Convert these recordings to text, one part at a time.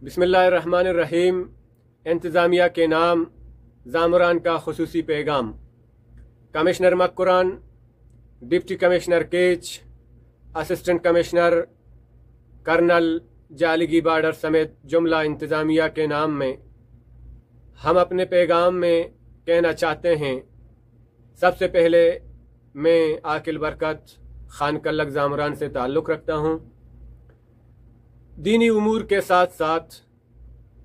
बिस्मिल्लाहिर्रहमानिर्रहीम। इंतज़ामिया के नाम ज़ामरान का खुसूसी पैगाम। कमिश्नर मक्कुरान, डिप्टी कमिश्नर केच, असिस्टेंट कमिश्नर कर्नल जालिगी बार्डर समेत जुमला इंतज़ामिया के नाम में हम अपने पैगाम में कहना चाहते हैं। सबसे पहले मैं आकिल बरकत खान कल्लक ज़ामरान से ताल्लुक़ रखता हूँ। दीनी उमूर के साथ साथ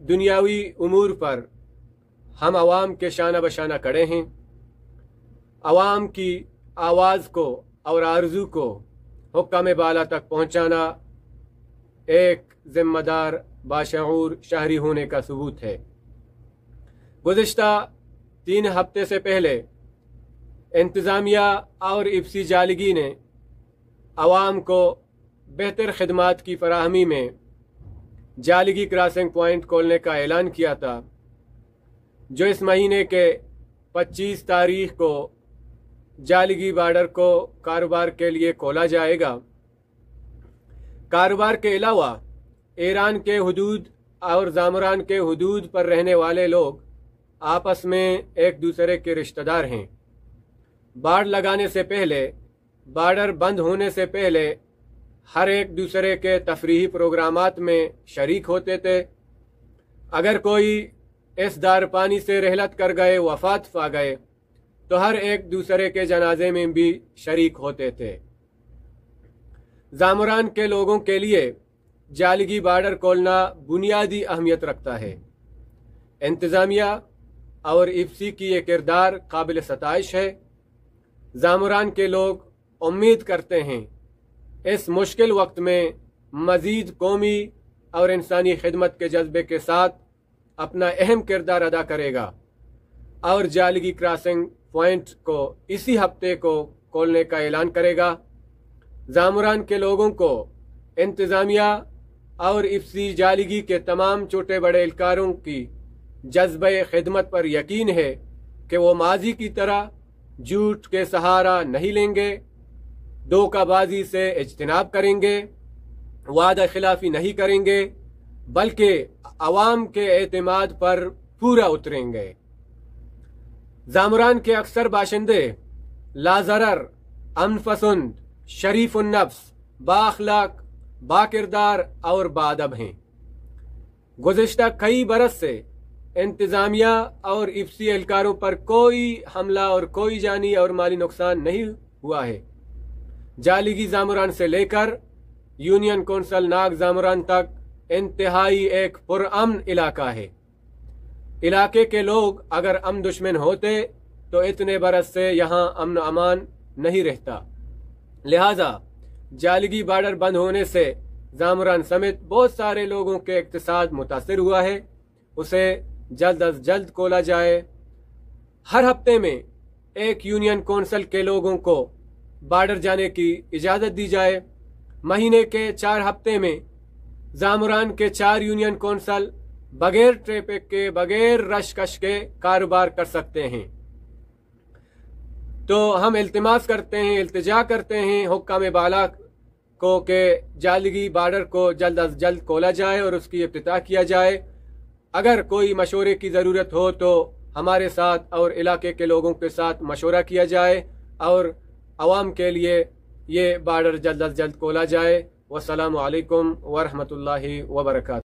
दुनियावी उमूर पर हम आवाम के शाना बशाना खड़े हैं। आवाम की आवाज़ को और आरज़ू को हुक्काम बाला तक पहुँचाना एक ज़िम्मेदार बाशऊर शहरी होने का सबूत है। गुज़िश्ता 3 हफ्ते से पहले इंतज़ामिया और इफ्सी जालिगी ने आवाम को बेहतर खिदमात की फराहमी में जालिगी क्रॉसिंग पॉइंट खोलने का ऐलान किया था, जो इस महीने के 25 तारीख को जालिगी बार्डर को कारोबार के लिए खोला जाएगा। कारोबार के अलावा ईरान के हुदूद और ज़ामरान के हुदूद पर रहने वाले लोग आपस में एक दूसरे के रिश्तेदार हैं। बाड़ लगाने से पहले, बार्डर बंद होने से पहले हर एक दूसरे के तफरीही प्रोग्रामात में शरीक होते थे। अगर कोई इस दार पानी से रहलत कर गए, वफ़ात पा गए, तो हर एक दूसरे के जनाजे में भी शरीक होते थे। ज़ामरान के लोगों के लिए जालिगी बार्डर खोलना बुनियादी अहमियत रखता है। इंतज़ामिया और इफ्सी की ये किरदार काबिल सताइश है। ज़ामरान के लोग उम्मीद करते हैं इस मुश्किल वक्त में मज़ीद कौमी और इंसानी खिदमत के जज्बे के साथ अपना अहम किरदार अदा करेगा और जालिगी क्रॉसिंग पॉइंट को इसी हफ्ते को खोलने का ऐलान करेगा। ज़ामरान के लोगों को इंतज़ामिया और इफ्सी जालिगी के तमाम छोटे बड़े एहलकारों की जज्बे खिदमत पर यकीन है कि वो माजी की तरह झूठ के सहारा नहीं लेंगे, धोखाबाजी से इज्तिनाब करेंगे, वादा खिलाफी नहीं करेंगे, बल्कि अवाम के एतमाद पर पूरा उतरेंगे। ज़ामरान के अक्सर बाशिंदे लाजरर, अमनपसंद, शरीफुन नफ्स, बाअखलाक, बाकिरदार और बाअदब हैं। गुज़िश्ता कई बरस से इंतज़ामिया और इफ्सी एहलकारों पर कोई हमला और कोई जानी और माली नुकसान नहीं हुआ है। जालिगी ज़ामरान से लेकर यूनियन कौंसल नाग ज़ामरान तक इंतहाई एक पुरअमन इलाका है। इलाके के लोग अगर अमन दुश्मन होते तो इतने बरस से यहाँ अमन अमान नहीं रहता। लिहाजा जालिगी बार्डर बंद होने से ज़ामरान समेत बहुत सारे लोगों के इक़्तिसाद मुतासिर हुआ है। उसे जल्द अज जल्द खोला जाए। हर हफ्ते में एक यूनियन कौंसल के लोगों को बार्डर जाने की इजाज़त दी जाए। महीने के 4 हफ्ते में ज़ामरान के 4 यूनियन कौंसल बगैर ट्रैफिक के, बगैर रशकश के कारोबार कर सकते हैं। तो हम इल्तिमास करते हैं, इल्तिजा करते हैं हुक्काम बाला को कि जालिगी बार्डर को जल्द अज जल्द खोला जाए और उसकी इफ्तिताह किया जाए। अगर कोई मशवरे की ज़रूरत हो तो हमारे साथ और इलाके के लोगों के साथ मशवरा किया जाए और अवाम के लिए ये बार्डर जल्द अज जल्द खोला जाए। वस्सलामु अलैकुम वरहमतुल्लाहि वबरकातुहू।